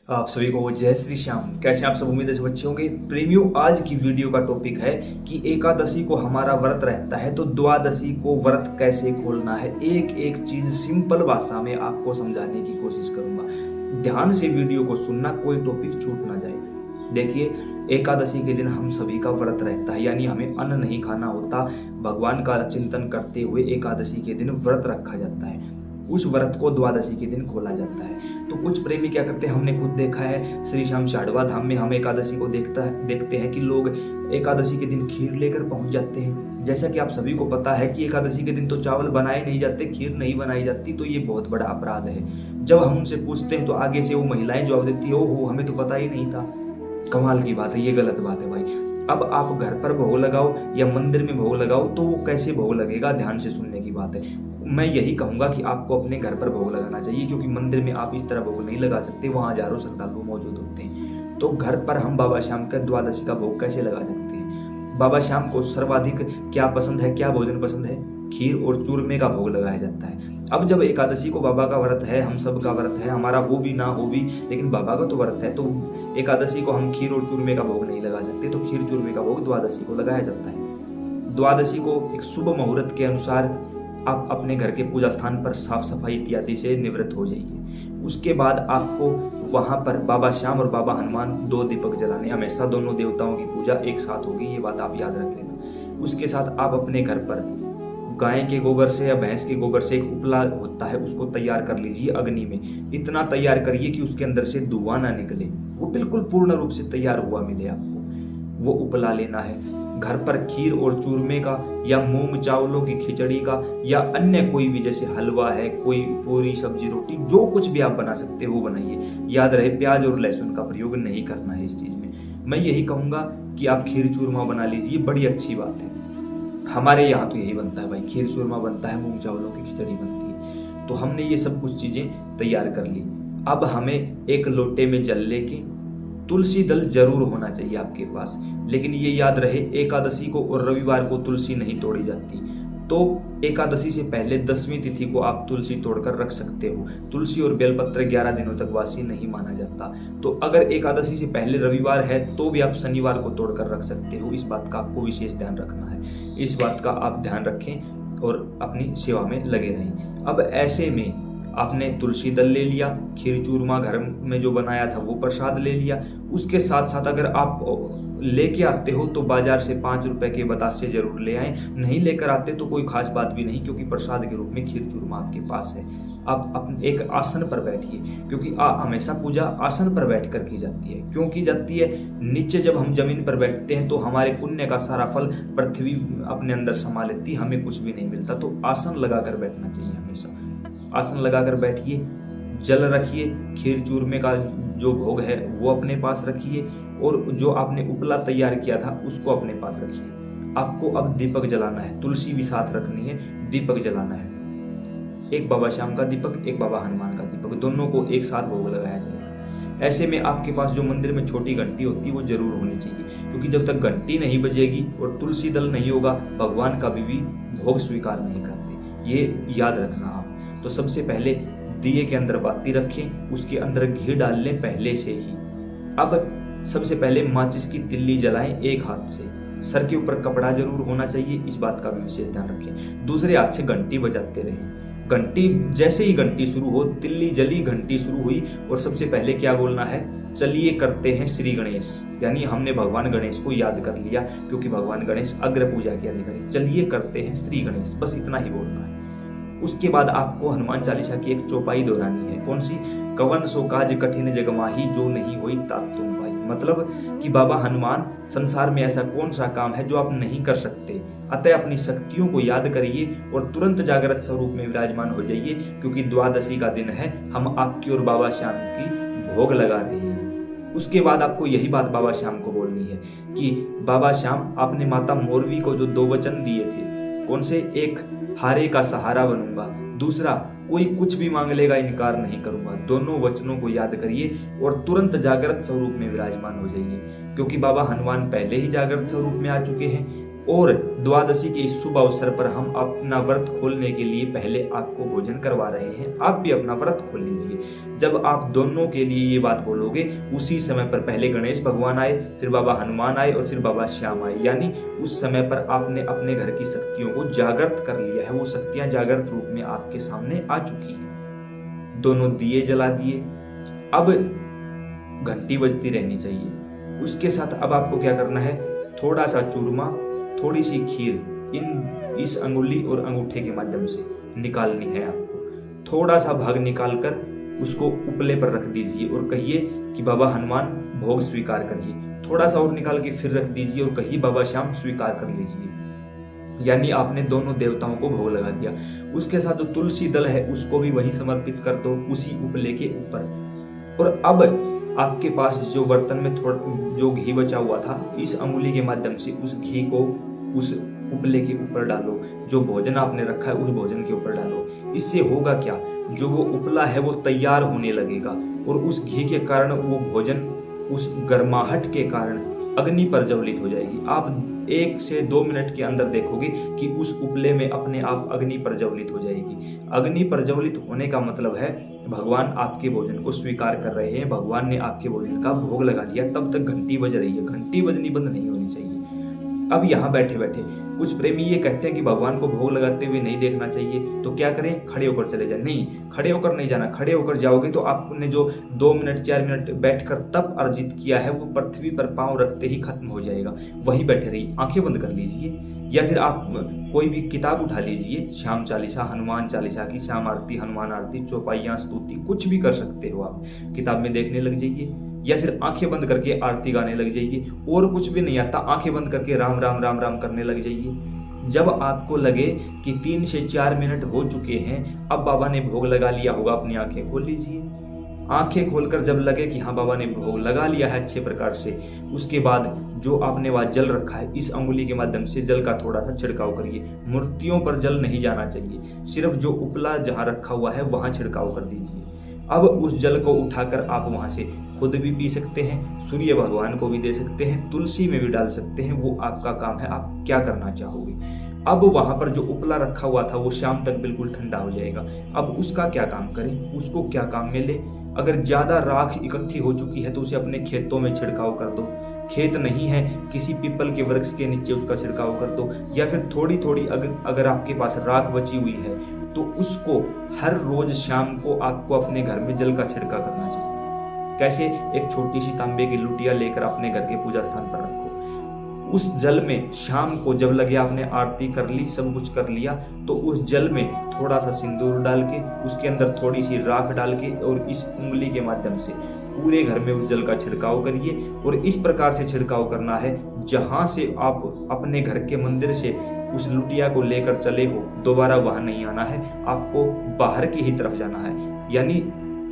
आप सभी को जय श्री श्याम। कैसे आप सब, उम्मीद है सब अच्छे होंगे। प्रेमियों, आज की वीडियो का टॉपिक है कि एकादशी को हमारा व्रत रहता है तो द्वादशी को व्रत कैसे खोलना है। एक एक चीज सिंपल भाषा में आपको समझाने की कोशिश करूंगा। ध्यान से वीडियो को सुनना, कोई टॉपिक छूट ना जाए। देखिए, एकादशी के दिन हम सभी का व्रत रहता है, यानी हमें अन्न नहीं खाना होता। भगवान का चिंतन करते हुए एकादशी के दिन व्रत रखा जाता है। उस व्रत को द्वादशी के दिन खोला जाता है। तो कुछ प्रेमी क्या करते हैं, हमने खुद देखा है श्री श्याम शाढ़वा धाम में हम एकादशी को देखते हैं कि लोग एकादशी के दिन खीर लेकर पहुंच जाते हैं। जैसा कि आप सभी को पता है कि एकादशी के दिन तो चावल बनाए नहीं जाते, खीर नहीं बनाई जाती, तो ये बहुत बड़ा अपराध है। जब हम उनसे पूछते हैं तो आगे से वो महिलाएं जवाब देती है, ओहो हमें तो पता ही नहीं था। कमाल की बात है, ये गलत बात है भाई। अब आप घर पर भोग लगाओ या मंदिर में भोग लगाओ तो वो कैसे भोग लगेगा, ध्यान से सुनने की बात है। मैं यही कहूंगा कि आपको अपने घर पर भोग लगाना चाहिए, क्योंकि मंदिर में आप इस तरह भोग नहीं लगा सकते, वहां हजारों श्रद्धालु मौजूद होते हैं। तो घर पर हम बाबा श्याम का द्वादशी का भोग कैसे लगा सकते हैं। बाबा श्याम को सर्वाधिक क्या पसंद है, क्या भोजन पसंद है, खीर और चूरमे का भोग लगाया जाता है। अब जब एकादशी को बाबा का व्रत है, हम सब का व्रत है, हमारा हो भी ना हो भी, लेकिन बाबा का तो व्रत है, तो एकादशी को हम खीर और चूरमे का भोग नहीं लगा सकते, तो खीर चूरमे का भोग द्वादशी को लगाया जाता है। द्वादशी को एक शुभ मुहूर्त के अनुसार आप अपने घर के पूजा स्थान पर साफ सफाई इत्यादि से निवृत्त हो जाइए। उसके बाद आपको वहां पर बाबा श्याम और बाबा हनुमान 2 दीपक जलाने। हमेशा दोनों देवताओं की पूजा एक साथ होगी, ये बात आप याद रख लेना। उसके साथ आप अपने घर पर गाय के गोबर से या भैंस के गोबर से एक उपला होता है, उसको तैयार कर लीजिए अग्नि में। इतना तैयार करिए कि उसके अंदर से धुआं ना निकले, वो बिल्कुल पूर्ण रूप से तैयार हुआ मिले आपको। वो उपला लेना है। घर पर खीर और चूरमे का या मूंग चावलों की खिचड़ी का या अन्य कोई भी, जैसे हलवा है, कोई पूरी सब्जी रोटी, जो कुछ भी आप बना सकते हो वो बनाइए। याद रहे, प्याज और लहसुन का प्रयोग नहीं करना है इस चीज में। मैं यही कहूंगा कि आप खीर चूरमा बना लीजिए, बड़ी अच्छी बात है। हमारे यहाँ तो यही बनता है भाई, खीर चूरमा बनता है, मूंग चावलों की खिचड़ी बनती है। तो हमने ये सब कुछ चीजें तैयार कर ली। अब हमें एक लोटे में जल लेके, तुलसी दल जरूर होना चाहिए आपके पास, लेकिन ये याद रहे एकादशी को और रविवार को तुलसी नहीं तोड़ी जाती। तो एकादशी से पहले 10वीं तिथि को आप तुलसी तोड़कर रख सकते हो। तुलसी और बेलपत्र 11 दिनों तक वासी नहीं माना जाता। तो अगर एकादशी से पहले रविवार है तो भी आप शनिवार को तोड़कर रख सकते हो। इस बात का आपको विशेष ध्यान रखना है। इस बात का आप ध्यान रखें और अपनी सेवा में लगे रहें। अब ऐसे में आपने तुलसी दल ले लिया, खीर चूरमा घर में जो बनाया था वो प्रसाद ले लिया। उसके साथ साथ अगर आप लेके आते हो तो बाजार से 5 रुपए के बतासे जरूर ले आए। नहीं लेकर आते तो कोई खास बात भी नहीं, क्योंकि प्रसाद के रूप में खीर चूरमा आपके पास है। आप अपने एक आसन पर बैठिए, क्योंकि हमेशा पूजा आसन पर बैठ कर की जाती है। क्यों की जाती है? नीचे जब हम जमीन पर बैठते हैं तो हमारे पुण्य का सारा फल पृथ्वी अपने अंदर समा लेती है, हमें कुछ भी नहीं मिलता। तो आसन लगाकर बैठना चाहिए हमेशा। आसन लगाकर बैठिए, जल रखिए, खीर चूरमे का जो भोग है वो अपने पास रखिए, और जो आपने उपला तैयार किया था उसको अपने पास रखिए। आपको अब दीपक जलाना है, तुलसी भी साथ रखनी है, दीपक जलाना है। एक बाबा श्याम का दीपक, एक बाबा हनुमान का दीपक, दोनों को एक साथ भोग लगाया जाएगा। ऐसे में आपके पास जो मंदिर में छोटी घंटी होती है वो जरूर होनी चाहिए, क्योंकि जब तक घंटी नहीं बजेगी और तुलसी दल नहीं होगा, भगवान का भी भोग स्वीकार नहीं करते। ये याद रखना आप। तो सबसे पहले दिए के अंदर बाती रखें, उसके अंदर घी डाल लें पहले से ही। अब सबसे पहले माचिस की तिल्ली जलाएं एक हाथ से। सर के ऊपर कपड़ा जरूर होना चाहिए, इस बात का भी विशेष ध्यान रखें। दूसरे हाथ से घंटी बजाते रहें। घंटी जैसे ही घंटी शुरू हो, तिल्ली जली, घंटी शुरू हुई, और सबसे पहले क्या बोलना है, चलिए करते हैं श्री गणेश। यानी हमने भगवान गणेश को याद कर लिया, क्योंकि भगवान गणेश अग्र पूजा के अधिकारी। चलिए करते हैं श्री गणेश, बस इतना ही बोलना है। उसके बाद आपको हनुमान चालीसा की एक चौपाई दोहरानी है। कौन सी? कवन सो काज कठिन जग माही, जो नहीं हुई तात तुम पाई। मतलब कि बाबा हनुमान, संसार में ऐसा कौन सा काम है जो आप नहीं कर सकते। अतः अपनी शक्तियों को याद करिए और तुरंत जागृत स्वरूप में विराजमान हो जाइए, क्योंकि द्वादशी का दिन है, हम आपकी और बाबा श्याम की भोग लगा रहे हैं। उसके बाद आपको यही बात बाबा श्याम को बोलनी है कि बाबा श्याम, आपने माता मोरवी को जो 2 वचन दिए थे, कौन से? एक, हारे का सहारा बनूंगा, दूसरा, कोई कुछ भी मांग लेगा इनकार नहीं करूंगा। दोनों वचनों को याद करिए और तुरंत जागृत स्वरूप में विराजमान हो जाइए, क्योंकि बाबा हनुमान पहले ही जागृत स्वरूप में आ चुके हैं और द्वादशी के इस शुभ अवसर पर हम अपना व्रत खोलने के लिए पहले आपको भोजन करवा रहे हैं। आप भी अपना व्रत खोल लीजिए। जब आप दोनों के लिए ये बात बोलोगे, उसी समय पर पहले गणेश भगवान आए, फिर बाबा हनुमान आए और फिर बाबा श्याम आए, यानी उस समय पर आपने अपने घर की शक्तियों को जागृत कर लिया है। वो शक्तियां जागृत रूप में आपके सामने आ चुकी हैं। दोनों दिए जला दिए, अब घंटी बजती रहनी चाहिए। उसके साथ अब आपको क्या करना है, थोड़ा सा चूरमा, थोड़ी सी खीर इस अंगुली और अंगूठे के माध्यम से निकालनी है आपको। थोड़ा सा भाग निकालकर उसको उपले पर रख दीजिए और कहिए कि बाबा हनुमान भोग स्वीकार करिए। थोड़ा सा और निकाल के फिर रख दीजिए और कहिए बाबा श्याम स्वीकार कर लीजिए। यानी आपने दोनों देवताओं को भोग लगा दिया। उसके साथ जो तुलसी दल है उसको भी वहीं समर्पित कर दो, उसी उपले के ऊपर। और अब आपके पास जो बर्तन में थोड़ा जो घी बचा हुआ था, इस अंगुली के माध्यम से उस घी को उस उपले के ऊपर डालो। जो भोजन आपने रखा है उस भोजन के ऊपर डालो। इससे होगा क्या, जो वो उपला है वो तैयार होने लगेगा और उस घी के कारण वो भोजन उस गर्माहट के कारण अग्नि प्रज्वलित हो जाएगी। आप 1 से 2 मिनट के अंदर देखोगे कि उस उपले में अपने आप अग्नि प्रज्वलित हो जाएगी। अग्नि प्रज्वलित होने का मतलब है भगवान आपके भोजन को स्वीकार कर रहे हैं, भगवान ने आपके भोजन का भोग लगा दिया। तब तक घंटी बज रही है, घंटी बजनी बंद नहीं होनी चाहिए। अब यहाँ बैठे बैठे कुछ प्रेमी ये कहते हैं कि भगवान को भोग लगाते हुए नहीं देखना चाहिए, तो क्या करें, खड़े होकर चले जाए। नहीं, खड़े होकर नहीं जाना। खड़े होकर जाओगे तो आपने जो 2 मिनट 4 मिनट बैठकर तप अर्जित किया है वो पृथ्वी पर पांव रखते ही खत्म हो जाएगा। वहीं बैठे रहिए, आंखें बंद कर लीजिए, या फिर आप कोई भी किताब उठा लीजिए, श्याम चालीसा, हनुमान चालीसा की श्याम आरती, हनुमान आरती, चौपाइयाँ, स्तुति, कुछ भी कर सकते हो आप। किताब में देखने लग जाइए या फिर आंखें बंद करके आरती गाने लग जाइए। और कुछ भी नहीं आता, आंखें बंद करके राम राम राम राम करने लग जाइए। जब आपको लगे कि 3 से 4 मिनट हो चुके हैं, अब बाबा ने भोग लगा लिया होगा, अपनी आंखें खोल लीजिए। आंखें खोलकर जब लगे कि हाँ बाबा ने भोग लगा लिया है अच्छे प्रकार से, उसके बाद जो आपने वहां जल रखा है, इस अंगुली के माध्यम से जल का थोड़ा सा छिड़काव करिए। मूर्तियों पर जल नहीं जाना चाहिए, सिर्फ जो उपला जहां रखा हुआ है वहां छिड़काव कर दीजिए। अब उस जल को उठाकर आप वहां से खुद भी पी सकते हैं, सूर्य भगवान को भी दे सकते हैं, तुलसी में भी डाल सकते हैं। वो आपका काम है, आप क्या करना चाहोगे। अब वहां पर जो उपला रखा हुआ था वो शाम तक बिल्कुल ठंडा हो जाएगा। अब उसका क्या काम करें, उसको क्या काम में ले। अगर ज्यादा राख इकट्ठी हो चुकी है तो उसे अपने खेतों में छिड़काव कर दो। खेत नहीं है, किसी पीपल के वृक्ष के नीचे उसका छिड़काव कर दो। या फिर थोड़ी थोड़ी अगर आपके पास राख बची हुई है तो उसको हर रोज शाम को आपको अपने घर में जल का छिड़काव करना चाहिए। कैसे, एक छोटी सी तांबे की लुटिया लेकर अपने घर के पूजा स्थान पर रखो। उस जल में शाम को जब लगे आपने आरती कर ली, सब कुछ कर लिया, तो उस जल में थोड़ा सा सिंदूर डाल के, उसके अंदर थोड़ी सी राख डाल के और इस उंगली के माध्यम से पूरे घर में उस जल का छिड़काव करिए। और इस प्रकार से छिड़काव करना है, जहां से आप अपने घर के मंदिर से उस लुटिया को लेकर चले हो, दोबारा वहां नहीं आना है, आपको बाहर की ही तरफ जाना है, यानी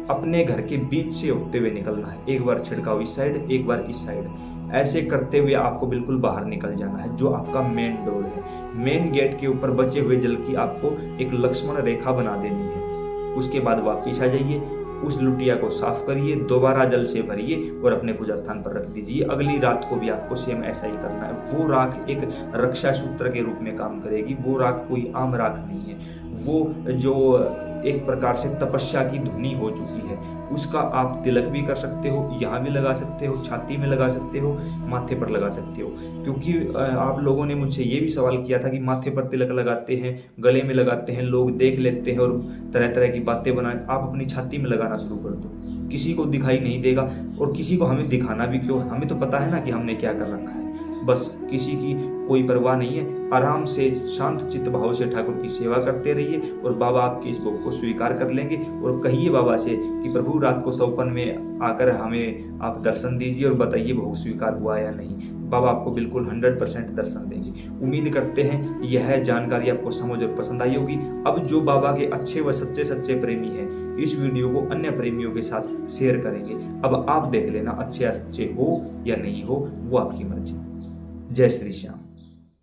अपने घर के बीच से होते हुए निकलना है। एक बार छिड़काव इस साइड, एक बार इस साइड, ऐसे करते हुए आपको बिल्कुल बाहर निकल जाना है, जो आपका मेन डोर है। मेन गेट के ऊपर बचे हुए जल की आपको एक लक्ष्मण रेखा बना देनी है। उसके बाद वापिस आ जाइए, उस लुटिया को साफ करिए, दोबारा जल से भरिए और अपने पूजा स्थान पर रख दीजिए। अगली रात को भी आपको सेम ऐसा ही करना है। वो राख एक रक्षा सूत्र के रूप में काम करेगी। वो राख कोई आम राख नहीं है, वो जो एक प्रकार से तपस्या की धुनी हो चुकी है। उसका आप तिलक भी कर सकते हो, यहाँ भी लगा सकते हो, छाती में लगा सकते हो, माथे पर लगा सकते हो। क्योंकि आप लोगों ने मुझसे ये भी सवाल किया था कि माथे पर तिलक लगाते हैं, गले में लगाते हैं, लोग देख लेते हैं और तरह तरह की बातें बनाए। आप अपनी छाती में लगाना शुरू कर दो, किसी को दिखाई नहीं देगा। और किसी को हमें दिखाना भी क्यों, हमें तो पता है ना कि हमने क्या कर रखा है। बस किसी की कोई परवाह नहीं है, आराम से शांत चित्त भाव से ठाकुर की सेवा करते रहिए और बाबा आपके इस भोग को स्वीकार कर लेंगे। और कहिए बाबा से कि प्रभु रात को सौपन में आकर हमें आप दर्शन दीजिए और बताइए भोग स्वीकार हुआ या नहीं। बाबा आपको बिल्कुल 100% दर्शन देंगे। उम्मीद करते हैं यह जानकारी आपको समझ और पसंद आई होगी। अब जो बाबा के अच्छे व सच्चे प्रेमी हैं, इस वीडियो को अन्य प्रेमियों के साथ शेयर करेंगे। अब आप देख लेना, अच्छे या सच्चे हो या नहीं हो, वो आपकी मर्जी। जय श्री श्याम।